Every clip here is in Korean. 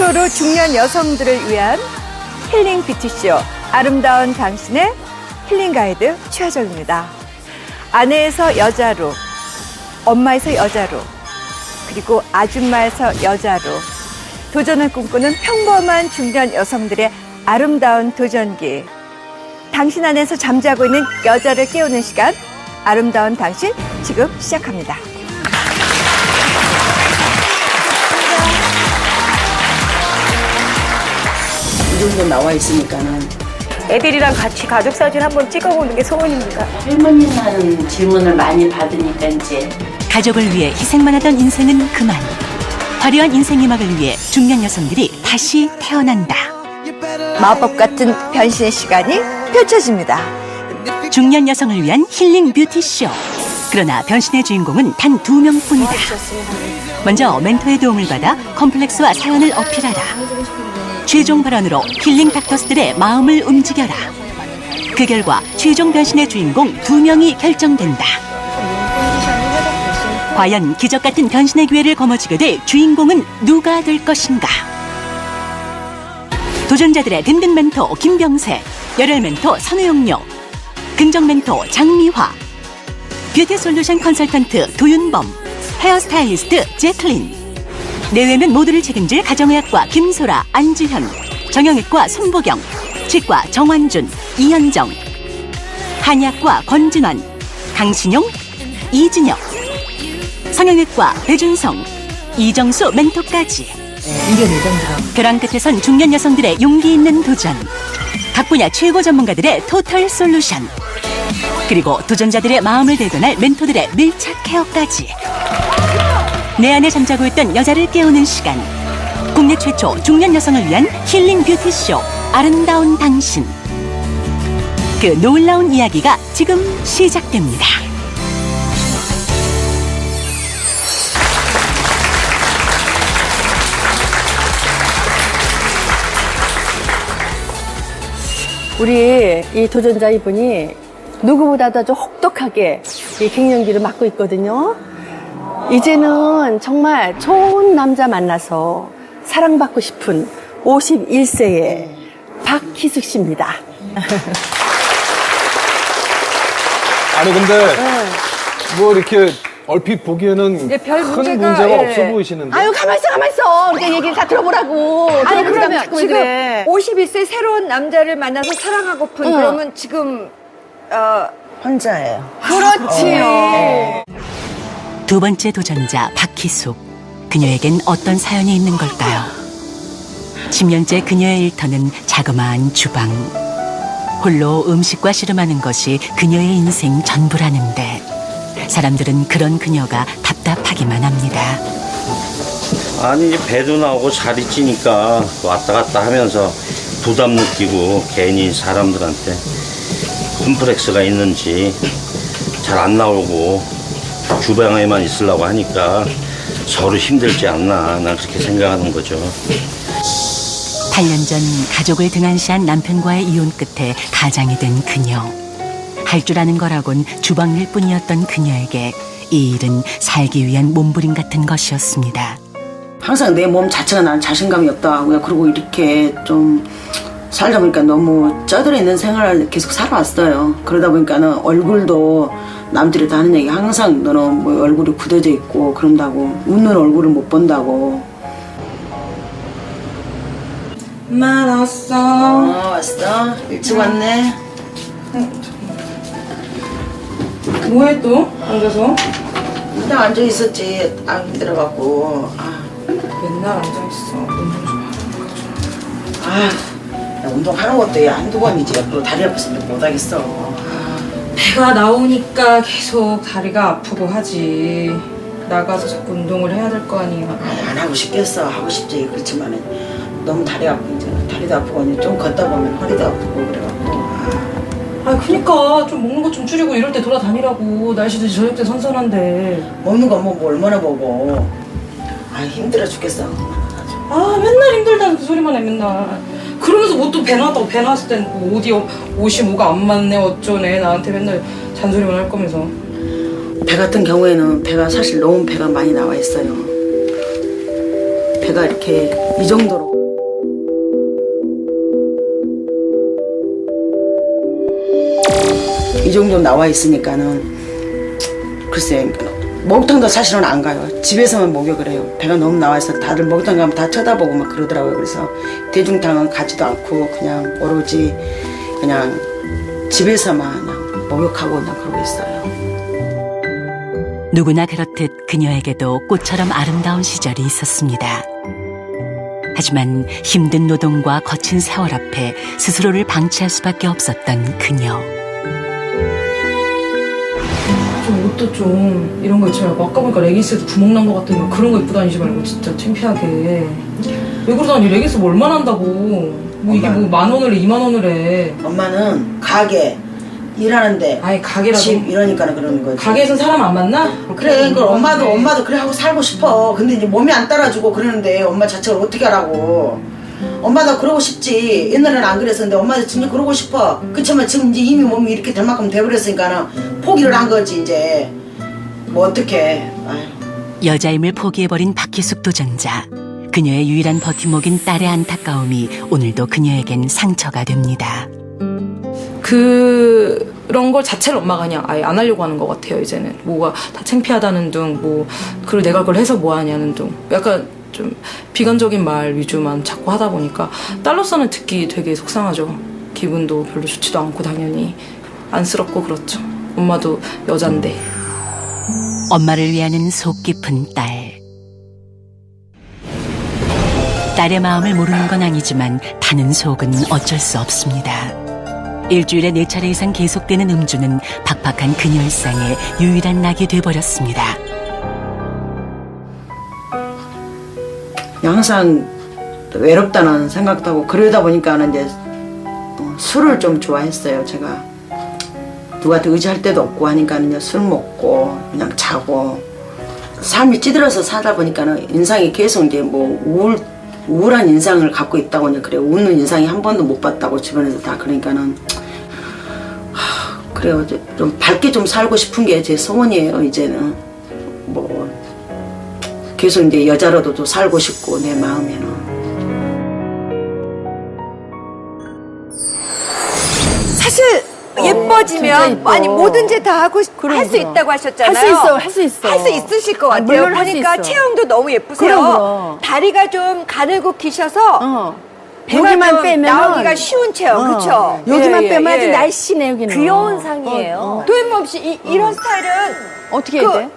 뽀로로 중년 여성들을 위한 힐링 뷰티쇼 아름다운 당신의 힐링 가이드 최하정입니다. 아내에서 여자로, 엄마에서 여자로, 그리고 아줌마에서 여자로 도전을 꿈꾸는 평범한 중년 여성들의 아름다운 도전기. 당신 안에서 잠자고 있는 여자를 깨우는 시간, 아름다운 당신 지금 시작합니다. 이 정도 나와 있으니까는 애들이랑 같이 가족 사진 한번 찍어보는 게 소원입니다. 할머니라는 질문을 많이 받으니까 이제 가족을 위해 희생만 하던 인생은 그만. 화려한 인생 희망을 위해 중년 여성들이 다시 태어난다. 마법 같은 변신의 시간이 펼쳐집니다. 중년 여성을 위한 힐링 뷰티쇼. 그러나 변신의 주인공은 단 2명뿐이다. 먼저 멘토의 도움을 받아 컴플렉스와 사연을 어필하라. 최종 발언으로 힐링 닥터스들의 마음을 움직여라. 그 결과 최종 변신의 주인공 2명이 결정된다. 과연 기적 같은 변신의 기회를 거머쥐게 될 주인공은 누가 될 것인가? 도전자들의 든든 멘토 김병세, 열혈 멘토 선우영료, 긍정 멘토 장미화, 뷰티 솔루션 컨설턴트 도윤범, 헤어스타일리스트 제클린, 내외면 모두를 책임질 가정의학과 김소라, 안지현, 정형외과 손보경, 치과 정환준, 이현정, 한의학과 권진환, 강신용, 이진혁, 성형외과 배준성, 이정수 멘토까지. 벼랑 끝에선 중년 여성들의 용기 있는 도전. 각 분야 최고 전문가들의 토탈 솔루션. 그리고 도전자들의 마음을 대변할 멘토들의 밀착 케어까지. 내 안에 잠자고 있던 여자를 깨우는 시간. 국내 최초 중년 여성을 위한 힐링 뷰티쇼 아름다운 당신. 그 놀라운 이야기가 지금 시작됩니다. 우리 이 도전자 이분이 누구보다도 아주 혹독하게 이 갱년기를 맞고 있거든요. 이제는 정말 좋은 남자 만나서 사랑받고 싶은 51세의 박희숙 씨입니다. 아니 근데 뭐 이렇게 얼핏 보기에는 별 큰 문제가, 문제가 없어 보이시는데. 아유, 가만있어. 우리 얘기를 다 들어보라고. 아니 들어보자면 그러면 자꾸 왜 지금 그래. 51세 새로운 남자를 만나서 사랑하고픈 그러면 지금 혼자예요. 그렇지요. 두 번째 도전자 박희숙. 그녀에겐 어떤 사연이 있는 걸까요? 10년째 그녀의 일터는 자그마한 주방. 홀로 음식과 씨름하는 것이 그녀의 인생 전부라는데 사람들은 그런 그녀가 답답하기만 합니다. 아니 이제 배도 나오고 살이 찌니까 왔다 갔다 하면서 부담 느끼고 괜히 사람들한테 컴플렉스가 있는지 잘 안 나오고 주방에만 있으려고 하니까 서로 힘들지 않나 난 그렇게 생각하는 거죠. 8년 전 가족을 등한시한 남편과의 이혼 끝에 가장이 된 그녀. 할 줄 아는 거라곤 주방일 뿐이었던 그녀에게 이 일은 살기 위한 몸부림 같은 것이었습니다. 항상 내 몸 자체가 나는 자신감이 없다. 그리고 이렇게 좀 살다 보니까 너무 쩌들어 있는 생활을 계속 살아왔어요. 그러다 보니까는 얼굴도 남들이 다 하는 얘기 항상 너는 뭐 얼굴이 굳어져 있고 그런다고 웃는 얼굴을 못 본다고. 엄마 나왔어. 왔어? 일찍 왔네. 뭐해 또? 앉아서? 그냥 앉아 있었지. 안 힘들어갖고. 맨날 앉아있어. 운동 좀 야, 운동하는 것도 한두 번이지. 그리고 다리 아팠으면 못하겠어. 배가 나오니까 계속 다리가 아프고 하지. 나가서 자꾸 운동을 해야 될 거 아니야. 안 하고 싶겠어. 하고 싶지. 그렇지만 너무 다리 아프고 이제 다리도 아프고 이제 좀 걷다 보면 허리도 아프고 그래갖고. 그니까 좀 먹는 거 좀 줄이고 이럴 때 돌아다니라고. 날씨도 저녁 때 선선한데. 먹는 거 뭐 얼마나 먹어. 힘들어 죽겠어. 맨날 힘들다는 그 소리만 해 맨날. 그러면서 뭐 또 배 나왔다고 배 나왔을 땐 뭐 옷이 뭐가 안 맞네 어쩌네 나한테 맨날 잔소리만 할 거면서. 배 같은 경우에는 배가 사실 너무 배가 많이 나와 있어요. 배가 이렇게 이 정도로. 이 정도 나와 있으니까는 글쎄 목욕탕도 사실은 안 가요. 집에서만 목욕을 해요. 배가 너무 나와서 다들 목욕탕 가면 다 쳐다보고 막 그러더라고요. 그래서 대중탕은 가지도 않고 그냥 오로지 그냥 집에서만 그냥 목욕하고 그냥 그러고 있어요. 누구나 그렇듯 그녀에게도 꽃처럼 아름다운 시절이 있었습니다. 하지만 힘든 노동과 거친 세월 앞에 스스로를 방치할 수밖에 없었던 그녀. 좀 옷도 좀 이런 거 있잖아요. 아까 보니까 레깅스에도 구멍 난 거 같은 거 그런 거 입고 다니지 말고 진짜 창피하게. 왜 그러다니 레깅스 뭐 얼마나 한다고. 뭐 이게 뭐 10,000원을 해 20,000원을 해. 엄마는 가게 일하는데 아니 가게라도 집 이러니까 그러는 거지. 가게에선 사람 안 만나? 그래, 그 엄마도 그래 하고 살고 싶어. 근데 이제 몸이 안 따라주고 그러는데 엄마 자체를 어떻게 하라고. 엄마도 그러고 싶지. 옛날에는 안 그랬었는데 엄마도 진짜 그러고 싶어. 그렇지만 지금 이제 이미 몸이 이렇게 될 만큼 돼버렸으니까는 포기를 한 거지 이제. 뭐 어떡해. 아유. 여자임을 포기해버린 박희숙 도전자. 그녀의 유일한 버팀목인 딸의 안타까움이 오늘도 그녀에겐 상처가 됩니다. 그런 걸 자체를 엄마가 그냥 아예 안 하려고 하는 것 같아요. 이제는 뭐가 다 창피하다는 둥, 뭐 그리고 내가 그걸 해서 뭐 하냐는 둥, 약간 좀 비관적인 말 위주만 자꾸 하다 보니까 딸로서는 듣기 되게 속상하죠. 기분도 별로 좋지도 않고 당연히 안쓰럽고 그렇죠. 엄마도 여잔데. 엄마를 위하는 속 깊은 딸. 딸의 마음을 모르는 건 아니지만 타는 속은 어쩔 수 없습니다. 일주일에 4차례 이상 계속되는 음주는 팍팍한 그녀 일상의 유일한 낙이 돼버렸습니다. 항상 외롭다는 생각도 하고 그러다 보니까는 이제 술을 좀 좋아했어요. 제가 누구한테 의지할 데도 없고 하니까 이제 술 먹고 그냥 자고 삶이 찌들어서 살다 보니까는 인상이 계속 이제 뭐 우울한 인상을 갖고 있다고 그냥 그래. 웃는 인상이 한 번도 못 봤다고 주변에서 다 그러니까는 그래요. 좀 밝게 좀 살고 싶은 게 제 소원이에요. 이제는 뭐 계속 이제 여자로도 살고 싶고 내 마음에는. 사실 진짜 예뻐지면 예뻐. 아니 뭐든지 다 하고 할 수 있다고 하셨잖아요. 할 수 있어. 할 수 있으실 것 같아요. 물론 할수 보니까 있어. 체형도 너무 예쁘세요. 그럼. 다리가 좀 가늘고 기셔서 여기만 빼면 나오기가 쉬운 체형, 그렇죠? 여기만 빼면 아주 날씬해 여기는. 귀여운 상이에요. 도현범 씨 이런 스타일은 어떻게 해야 돼?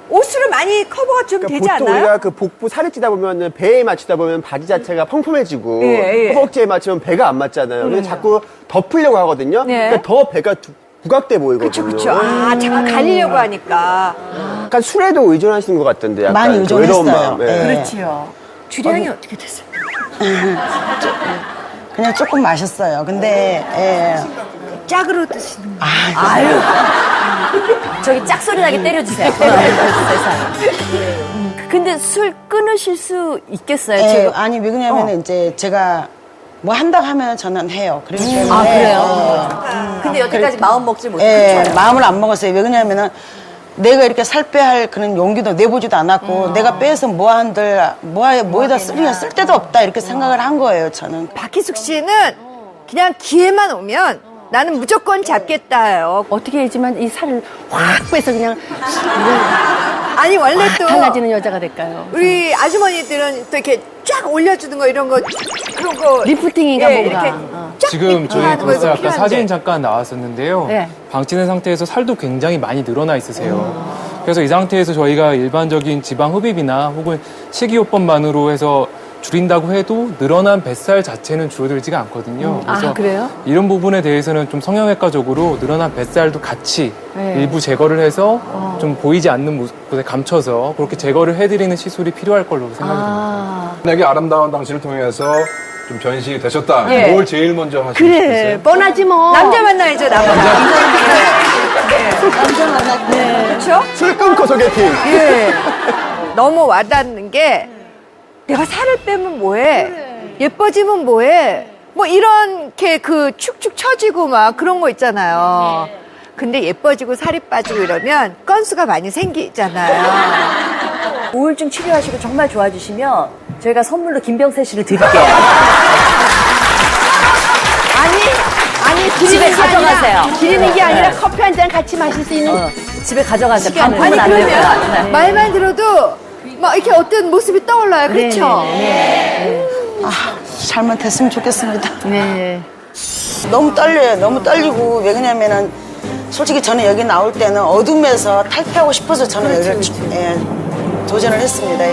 옷으로 많이 커버가 좀 그러니까 되지 보통 않아요? 우리가 그 복부 살을 찌다 보면 배에 맞추다 보면 바지 자체가 펑펑해지고 예. 허벅지에 맞추면 배가 안 맞잖아요. 그래서 자꾸 덮으려고 하거든요. 네. 그러니까 더 배가 부각돼 보이거든요. 그렇죠. 아, 잠깐 가리려고 하니까. 약간 술에도 의존하시는 것 같던데. 약간 많이 그 외로운 의존했어요. 마음. 예. 그렇지요. 주량이 어떻게 됐어요? 그냥 조금 마셨어요. 근데 짝으로 드시는 거. 저기 짝소리 나게 때려주세요. 근데 술 끊으실 수 있겠어요? 지금? 아니 왜 그러냐면 이제 제가 뭐 한다고 하면 저는 해요. 그렇기 때문에. 아, 그래요? 근데 여태까지 마음 먹지 못했죠? 예, 마음을 안 먹었어요. 왜 그러냐면은 내가 이렇게 살 빼야 할 그런 용기도 내보지도 않았고 내가 빼서 뭐에다 쓸 데도 없다 이렇게 생각을 한 거예요. 저는. 박희숙 씨는 그냥 기회만 오면 나는 무조건 잡겠다요. 어떻게 했지만 이 살을 확 빼서 그냥 아니 원래 또 달라지는 여자가 될까요? 우리 아주머니들은 또 이렇게 쫙 올려주는 거 이런 거 그런 거 리프팅인가 예, 뭔가. 이렇게 쫙 지금 저희 리프팅하는 거 벌써 아까 필요한데. 사진 잠깐 나왔었는데요. 네. 방치된 상태에서 살도 굉장히 많이 늘어나 있으세요. 그래서 이 상태에서 저희가 일반적인 지방 흡입이나 혹은 식이요법만으로 해서 줄인다고 해도 늘어난 뱃살 자체는 줄어들지가 않거든요. 그래서 그래요? 이런 부분에 대해서는 좀 성형외과적으로 늘어난 뱃살도 같이 일부 제거를 해서 좀 보이지 않는 곳에 감춰서 그렇게 제거를 해드리는 시술이 필요할 걸로 생각이 듭니다. 만약에 아름다운 당신을 통해서 좀 변신이 되셨다. 예. 뭘 제일 먼저 하시고 그래, 싶으세요? 뻔하지 뭐. 남자 만나야죠 남자. 남자 만나. 그렇죠? 술 끊고 소개팅. 예. 너무 와닿는 게 내가 살을 빼면 뭐해? 예뻐지면 뭐해? 뭐 이렇게 그 축축 처지고 막 그런 거 있잖아요. 근데 예뻐지고 살이 빠지고 이러면 건수가 많이 생기잖아요. 우울증 치료하시고 정말 좋아지시면 저희가 선물로 김병세 씨를 드릴게요. 아니 집에 드리는 게 가져가세요. 아니라, 드리는 게 아니라 커피 한 잔 같이 마실 수 있는 집에 가져가세요. 시간을. 반품은 안 될 거야. 그러면 말만 들어도 막 이렇게 어떤 모습이 떠올라요. 그렇죠? 잘못했으면 좋겠습니다. 네. 너무 떨려요. 너무 떨리고 왜 그러냐면은 솔직히 저는 여기 나올 때는 어둠에서 탈피하고 싶어서 저는 여기를 도전을 했습니다.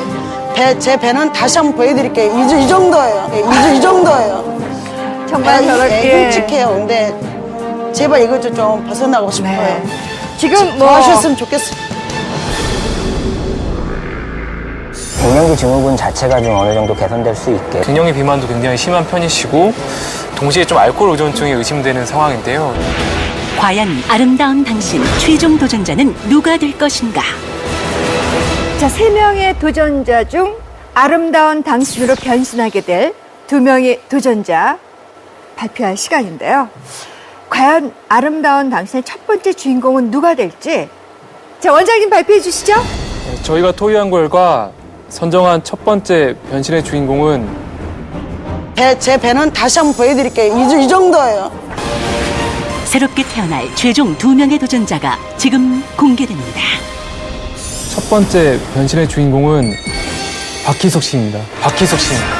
제 배는 다시 한번 보여드릴게요. 이 정도예요. 이 정도예요. 정말 배 저렇게. 흉측해요. 근데 제발 이거 좀 벗어나고 싶어요. 지금 뭐 도와주셨으면 좋겠어요. 갱년기 증후군 자체가 좀 어느 정도 개선될 수 있게. 갱년기 비만도 굉장히 심한 편이시고 동시에 좀 알코올 의존증이 의심되는 상황인데요. 과연 아름다운 당신 최종 도전자는 누가 될 것인가? 자, 3명의 도전자 중 아름다운 당신으로 변신하게 될 2명의 도전자 발표할 시간인데요. 과연 아름다운 당신의 첫 번째 주인공은 누가 될지. 자, 원장님 발표해 주시죠. 저희가 토의한 결과 선정한 첫 번째 변신의 주인공은 제 배는 다시 한번 보여드릴게요. 이 정도예요. 새롭게 태어날 최종 2명의 도전자가 지금 공개됩니다. 첫 번째 변신의 주인공은 박희석 씨입니다. 박희석 씨입니다.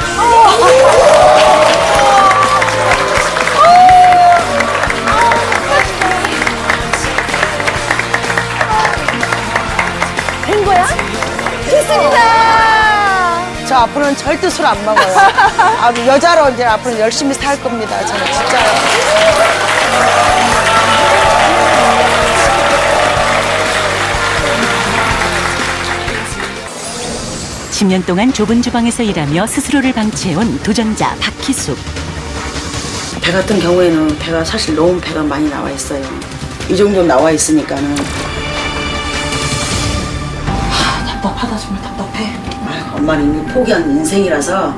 된 거야? 저 앞으로는 절대 술 안 먹어요. 여자로 이제 앞으로 열심히 살 겁니다. 저는 진짜요. 10년 동안 좁은 주방에서 일하며 스스로를 방치해온 도전자 박희숙. 배 같은 경우에는 배가 사실 너무 배가 많이 나와 있어요. 이 정도 나와 있으니까는 답답하다 정말 답답해. 엄마는 이미 포기한 인생이라서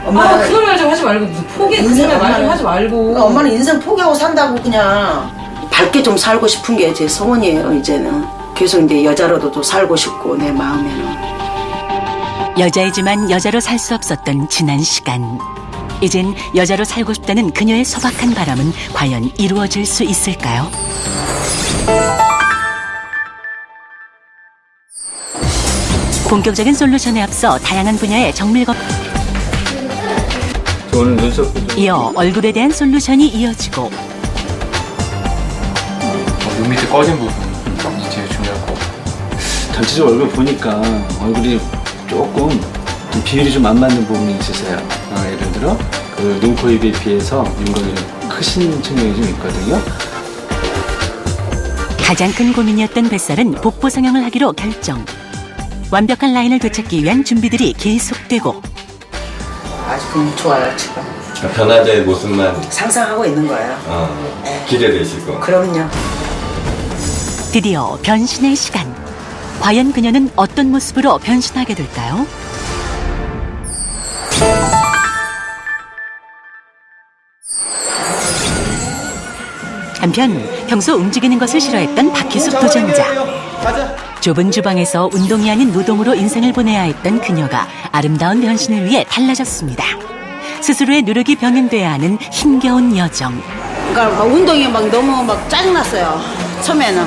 엄마는 그런 말 좀 하지 말고 무슨 포기 그런 말 좀 하지 말고. 그러니까 엄마는 인생 포기하고 산다고 그냥 밝게 좀 살고 싶은 게 제 소원이에요. 이제는 계속 이제 여자로도 또 살고 싶고 내 마음에는. 여자이지만 여자로 살 수 없었던 지난 시간. 이젠 여자로 살고 싶다는 그녀의 소박한 바람은 과연 이루어질 수 있을까요? 본격적인 솔루션에 앞서 다양한 분야의 정밀검. 오늘 눈썹 이어 얼굴에 대한 솔루션이 이어지고 눈 밑에 꺼진 부분이 제일 중요할 것 같아요. 전체적으로 얼굴 보니까 얼굴이 조금 좀 비율이 좀 안 맞는 부분이 있으세요. 예를 들어 그 눈, 코, 입에 비해서 윤곽이 좀 크신 측면이 좀 있거든요. 가장 큰 고민이었던 뱃살은 복부 성형을 하기로 결정. 완벽한 라인을 되찾기 위한 준비들이 계속되고 아주 좋아요 지금. 변화될 모습만 상상하고 있는 거예요. 기대되시고. 그럼요. 드디어 변신의 시간. 과연 그녀는 어떤 모습으로 변신하게 될까요? 한편 평소 움직이는 것을 싫어했던 박희숙 도전자. 좁은 주방에서 운동이 아닌 노동으로 인생을 보내야 했던 그녀가 아름다운 변신을 위해 달라졌습니다. 스스로의 노력이 병행돼야 하는 힘겨운 여정. 그러니까 막 운동이 막 너무 막 짜증났어요. 처음에는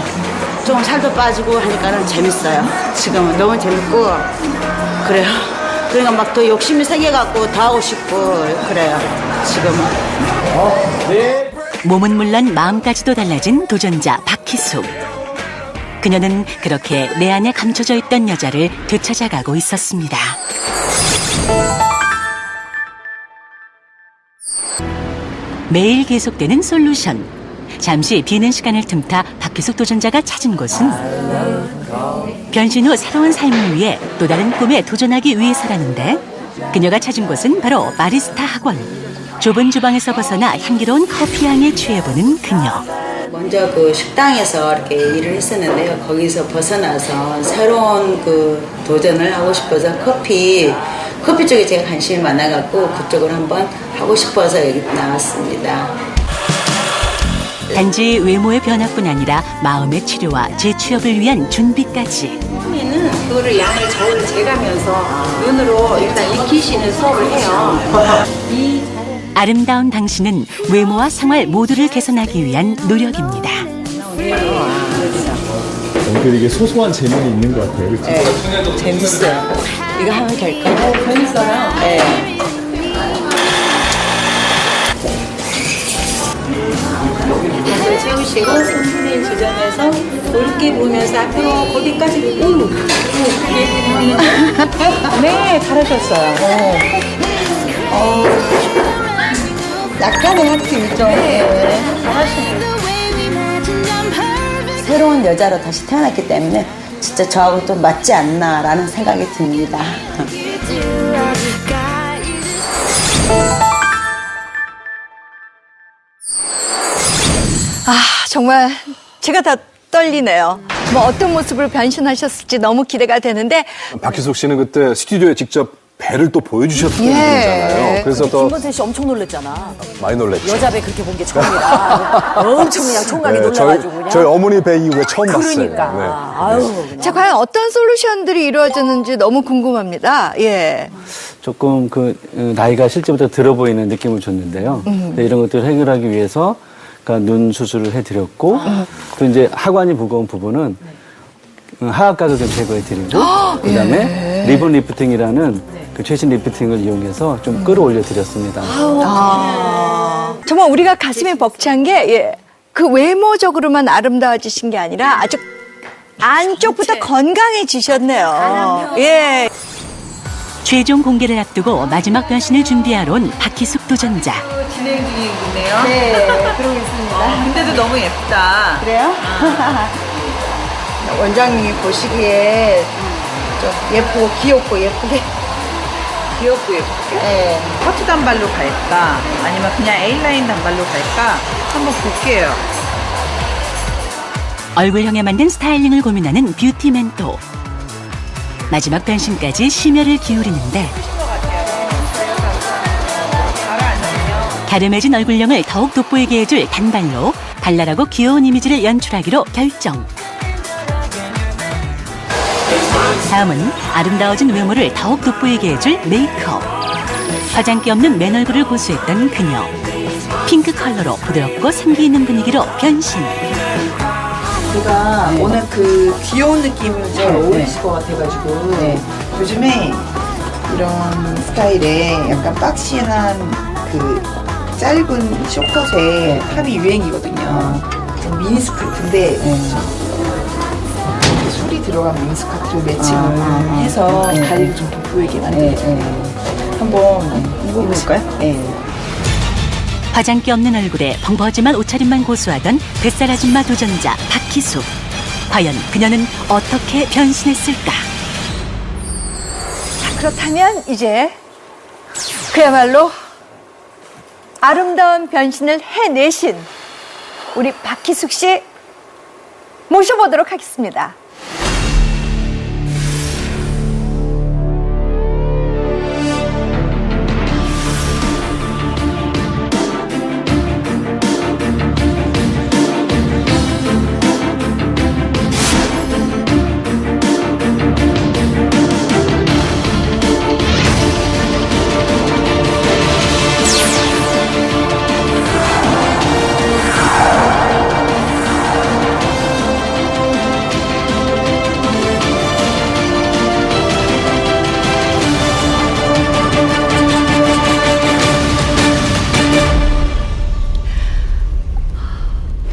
좀 살도 빠지고 하니까는 재밌어요. 지금은 너무 재밌고 그래요. 그러니까 막 더 욕심이 생겨갖고 더 하고 싶고 그래요. 지금은. 몸은 물론 마음까지도 달라진 도전자 박희숙. 그녀는 그렇게 내 안에 감춰져 있던 여자를 되찾아가고 있었습니다. 매일 계속되는 솔루션. 잠시 비는 시간을 틈타 박희숙 도전자가 찾은 곳은 변신 후 새로운 삶을 위해 또 다른 꿈에 도전하기 위해서라는데, 그녀가 찾은 곳은 바로 바리스타 학원. 좁은 주방에서 벗어나 향기로운 커피 향에 취해보는 그녀. 먼저 그 식당에서 이렇게 일을 했었는데요. 거기서 벗어나서 새로운 그 도전을 하고 싶어서 커피 쪽에 제가 관심이 많아갖고 그쪽을 한번 하고 싶어서 여기 나왔습니다. 단지 외모의 변화뿐 아니라 마음의 치료와 재취업을 위한 준비까지. 처음에는 그거를 양을 저울을 재가면서 눈으로 일단 익히시는 수업을 해요. 아름다운 당신은 외모와 생활 모두를 개선하기 위한 노력입니다. 이게 소소한 재미는 있는 것 같아요. 그렇죠? 네, 재밌어요. 이거 하면 될까요? 재밌어요. 네. 다들 채우시고 손분의 지점에서 넓게 보면서 앞으로 거기까지 네, 잘하셨어요. 약간의 하트 있죠? 네. 잘하시네요. 새로운 여자로 다시 태어났기 때문에 진짜 저하고 좀 맞지 않나라는 생각이 듭니다. 정말 제가 다 떨리네요. 뭐 어떤 모습으로 변신하셨을지 너무 기대가 되는데 박희숙 씨는 그때 스튜디오에 직접 배를 또 보여주셨던 분이잖아요. 그래서 더 김건세 씨 엄청 놀랬잖아. 많이 놀랬죠. 여자 배 그렇게 본 게 처음이라. 엄청 그냥 총각이 놀라가지고 그냥. 저희 어머니 배 이후에 처음 그러니까. 봤어요. 아유. 자, 과연 어떤 솔루션들이 이루어졌는지 너무 궁금합니다. 예. 조금 나이가 실제부터 들어 보이는 느낌을 줬는데요. 네, 이런 것들을 해결하기 위해서 그러니까 눈 수술을 해드렸고 또 이제 하관이 무거운 부분은 하악각을 좀 제거해드리고 그다음에 리본 리프팅이라는 그 최신 리프팅을 이용해서 좀 끌어올려 드렸습니다. 정말 우리가 가슴이 벅찬 게 그 외모적으로만 아름다워지신 게 아니라 아주 안쪽부터 건강해지셨네요. 예. 최종 공개를 앞두고 마지막 변신을 준비하러 온 박희숙 도전자. 진행 중이군요. 네, 그러고 있습니다. 근데도 너무 예쁘다. 그래요? 원장님이 보시기에 좀 예쁘고 귀엽고 예쁘게. 귀엽고 예쁘게. 네. 커트 단발로 갈까? 아니면 그냥 A라인 단발로 갈까? 한번 볼게요. 얼굴형에 맞는 스타일링을 고민하는 뷰티 멘토. 마지막 변신까지 심혈을 기울이는데 갸름해진 얼굴형을 더욱 돋보이게 해줄 단발로 발랄하고 귀여운 이미지를 연출하기로 결정. 다음은 아름다워진 외모를 더욱 돋보이게 해줄 메이크업. 화장기 없는 맨 얼굴을 고수했던 그녀. 핑크 컬러로 부드럽고 생기 있는 분위기로 변신. 제가 워낙 그 귀여운 느낌이 잘 어울리실 것 같아가지고 요즘에 이런 스타일에 약간 박시한 그 짧은 쇼컷의 탑이 유행이거든요. 미니스커트인데 술이 들어간 미니스커트를 매칭을 해서 다리를 좀 돋보이게 만들어요. 한번 입어볼까요? 네. 화장기 없는 얼굴에 벙벙하지만 옷차림만 고수하던 뱃살 아줌마 도전자 박희숙. 과연 그녀는 어떻게 변신했을까? 자, 그렇다면 이제 그야말로 아름다운 변신을 해내신 우리 박희숙 씨 모셔보도록 하겠습니다.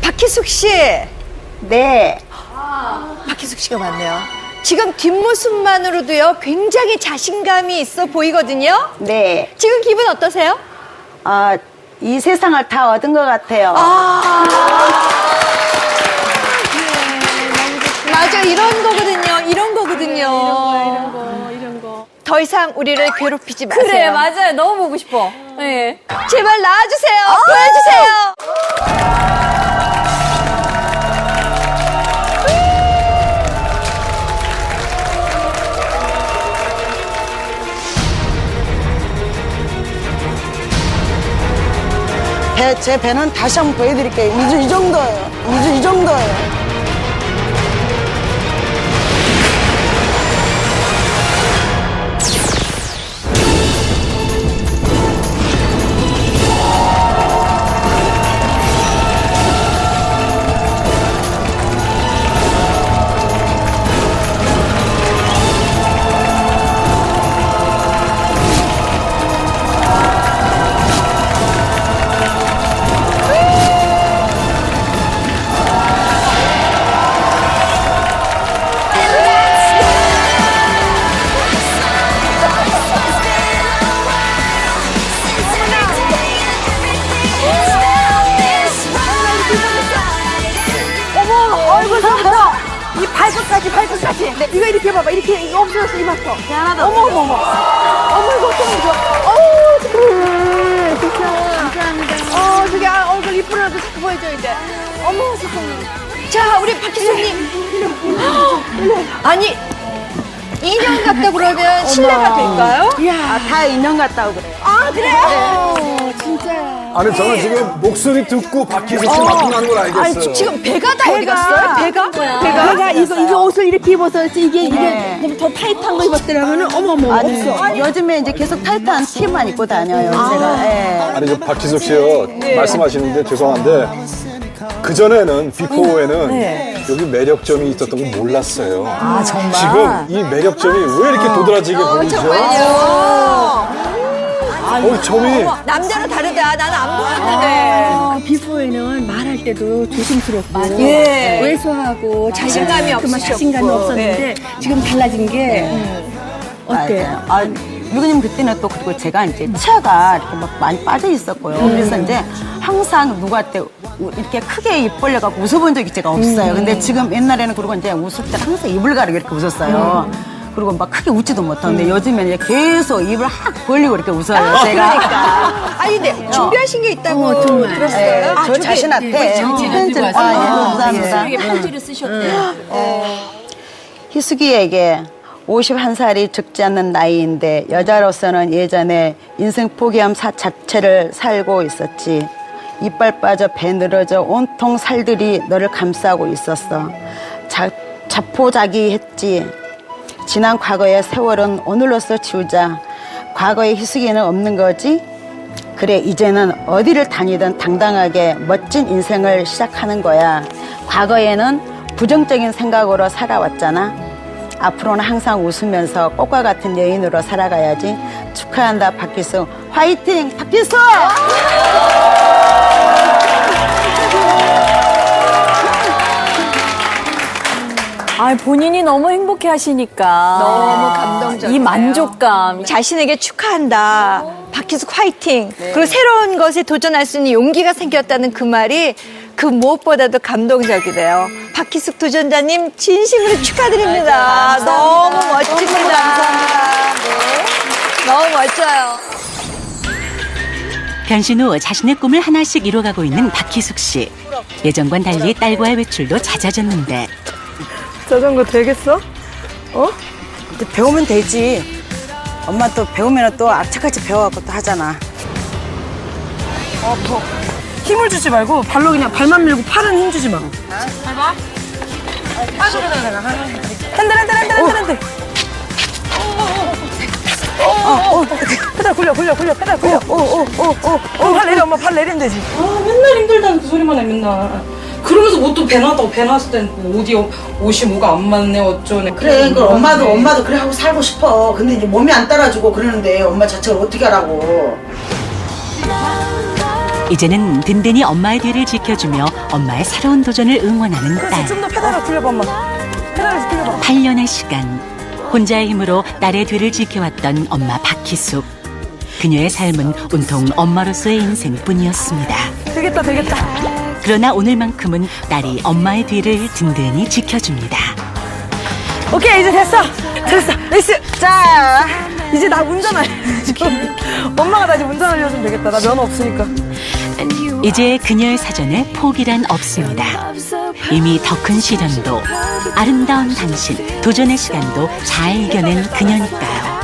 박희숙 씨. 네. 박희숙 씨가 맞네요. 지금 뒷모습만으로도요, 굉장히 자신감이 있어 보이거든요. 네. 지금 기분 어떠세요? 이 세상을 다 얻은 것 같아요. 맞아, 이런 거거든요. 이런 거거든요. 이런 거. 더 이상 우리를 괴롭히지 마세요. 그래, 맞아요. 너무 보고 싶어. 네. 제발 나와주세요. 보여주세요. 배 제 배는 다시 한번 보여드릴게요. 이 정도예요. 이 정도예요. 발끝까지. 네, 이거 이렇게 봐봐. 이렇게 이거 없어졌어 이만큼. 하나도. 어머. 어머 이거 어떡해 이거. 어우 어떡해. 진짜. 감사합니다. 저기 얼굴 이쁘라도 자꾸 보여줘야 돼. 어머 세상에. 자 우리 박희숙님. 아니 인형 같다 그러면 실례가 될까요? 이야, 다 인형 같다고 그래요. 아 그래요? 진짜요. 아니 저는 지금 목소리 듣고 박희숙 씨 맞고 걸 알겠어요. 아니 지금 배가 다 어디 갔어요? 배가 이거 옷을 이렇게 입어서 이게 더 타이트한 거 입었더라면은 어머머 없어. 요즘에 이제 계속 타이트한 티만 입고 다녀요. 제가. 예. 아니 저 박희숙 씨요 말씀하시는데 죄송한데 그 전에는 비포에는 여기 매력점이 있었던 거 몰랐어요. 아 정말. 지금 이 매력점이 왜 이렇게 도드라지게 보이죠? 정말요. 점이 남자는 다르다. 나는 안 보였는데. 비포에는 말할 때도 조심스럽고 예. 왜소하고 자신감이 자신감이 없었는데 지금 달라진 게 어때요? 유근님 그때는 또 그리고 제가 이제 치아가 이렇게 막 많이 빠져 있었고요. 그래서 이제 항상 누구한테 이렇게 크게 입 벌려갖고 웃어본 적이 제가 없어요. 근데 지금 옛날에는 그리고 이제 웃을 때 항상 입을 가리고 이렇게 웃었어요. 그리고 막 크게 웃지도 못하는데 요즘에는 이제 계속 입을 확 벌리고 이렇게 웃어요. 제가. 그러니까. 아니 근데 준비하신 게 있다고 정말. 들었어요. 네, 저 자신한테 편지를 감사합니다. 편지를 쓰셨대요. 희숙이에게 51살이 적지 않는 나이인데 여자로서는 예전에 인생 포기함 자체를 살고 있었지. 이빨 빠져 배 늘어져 온통 살들이 너를 감싸고 있었어. 자포자기했지. 지난 과거의 세월은 오늘로써 지우자. 과거의 희숙이는 없는 거지? 그래 이제는 어디를 다니든 당당하게 멋진 인생을 시작하는 거야. 과거에는 부정적인 생각으로 살아왔잖아. 앞으로는 항상 웃으면서 꽃과 같은 여인으로 살아가야지. 축하한다 박희숙. 화이팅 박희숙! 본인이 너무 행복해 하시니까. 너무 감동적이에요. 이 만족감. 자신에게 축하한다. 박희숙 화이팅. 그리고 새로운 것에 도전할 수 있는 용기가 생겼다는 그 말이 그 무엇보다도 감동적이래요. 박희숙 도전자님 진심으로 축하드립니다. 너무 멋집니다. 네. 너무 멋져요. 변신 후 자신의 꿈을 하나씩 이뤄가고 있는 박희숙 씨. 예전과는 달리 딸과의 외출도 잦아졌는데 자전거 되겠어? 배우면 되지. 엄마 또 배우면 또 악착같이 배워갖고 또 하잖아. 힘을 주지 말고 발로 그냥 발만 밀고 팔은 힘 주지 마. 해봐. 핸들. 페달 굴려. 페달 굴려. 팔 내려, 엄마 팔 내리면 되지. 맨날 힘들다는 그 소리만 해 맨날. 그러면서 뭐 또 배 나왔다고 배 나왔을 땐 옷이 뭐가 안 맞네 어쩌네. 그래, 그 엄마도 그래 하고 살고 싶어. 근데 이제 몸이 안 따라주고 그러는데 엄마 자체를 어떻게 하라고. 이제는 든든히 엄마의 뒤를 지켜주며 엄마의 새로운 도전을 응원하는 딸. 좀 더 페달을 굴려봐, 엄마. 페달을 굴려봐. 8년의 시간 혼자의 힘으로 딸의 뒤를 지켜왔던 엄마 박희숙. 그녀의 삶은 온통 엄마로서의 인생뿐이었습니다. 되겠다. 그러나 오늘만큼은 딸이 엄마의 뒤를 든든히 지켜줍니다. 오케이, 이제 됐어. 레이스. 자, 이제 나 운전할. 엄마가 나 이제 운전 알려주면 되겠다. 나 면허 없으니까. 이제 그녀의 사전에 포기란 없습니다. 이미 더 큰 시련도 아름다운 당신 도전의 시간도 잘 이겨낸 그녀니까요.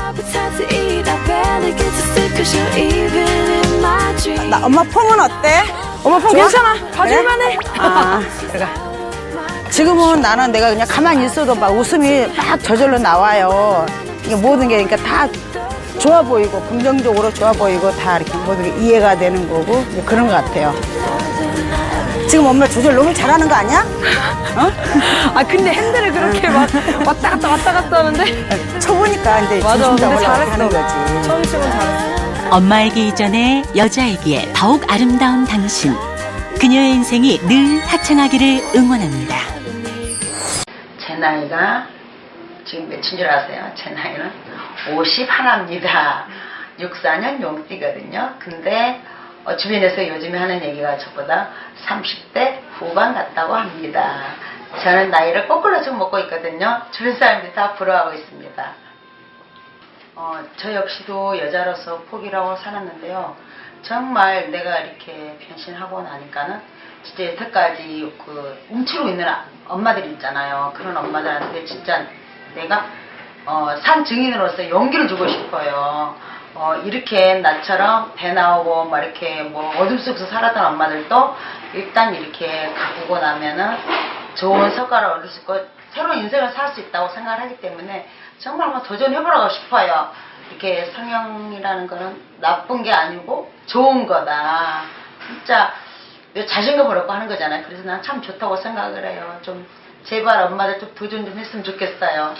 엄마 폼은 어때? 엄마 폰 괜찮아. 봐줄만해. 아, 그래. 지금은 나는 내가 그냥 가만히 있어도 막 웃음이 막 저절로 나와요. 이게 모든 게 그러니까 다 좋아 보이고 긍정적으로 좋아 보이고 다 이렇게 모든 게 이해가 되는 거고 이제 그런 것 같아요. 지금 엄마 조절 너무 잘하는 거 아니야? 어? 아 근데 핸들을 그렇게 막 왔다 갔다 하는데 쳐보니까 이제 맞아. 진심도 근데 올라가는 잘했어. 거지. 처음 치면 잘했어. 엄마에게 이전에 여자에게 더욱 아름다운 당신. 그녀의 인생이 늘 화창하기를 응원합니다. 제 나이가 지금 몇인 줄 아세요? 제 나이는 51입니다. 64년 용띠거든요. 근데 주변에서 요즘에 하는 얘기가 저보다 30대 후반 같다고 합니다. 저는 나이를 거꾸로 좀 먹고 있거든요. 주변 사람들이 다 부러워하고 있습니다. 저 역시도 여자로서 포기라고 살았는데요. 정말 내가 이렇게 변신하고 나니까는 진짜 여태까지 그 움츠고 있는 엄마들이 있잖아요. 그런 엄마들한테 진짜 내가 산 증인으로서 용기를 주고 싶어요. 이렇게 나처럼 배 나오고 막 이렇게 뭐 어둠 속에서 살았던 엄마들도 일단 이렇게 가꾸고 나면은 좋은 성과를 얻을 수 있고 새로운 인생을 살 수 있다고 생각을 하기 때문에 정말 한번 도전해보라고 싶어요. 이렇게 성형이라는 거는 나쁜 게 아니고 좋은 거다. 진짜 자신감을 얻고 하는 거잖아요. 그래서 난 참 좋다고 생각을 해요. 좀 제발 엄마들 좀 도전 좀 했으면 좋겠어요.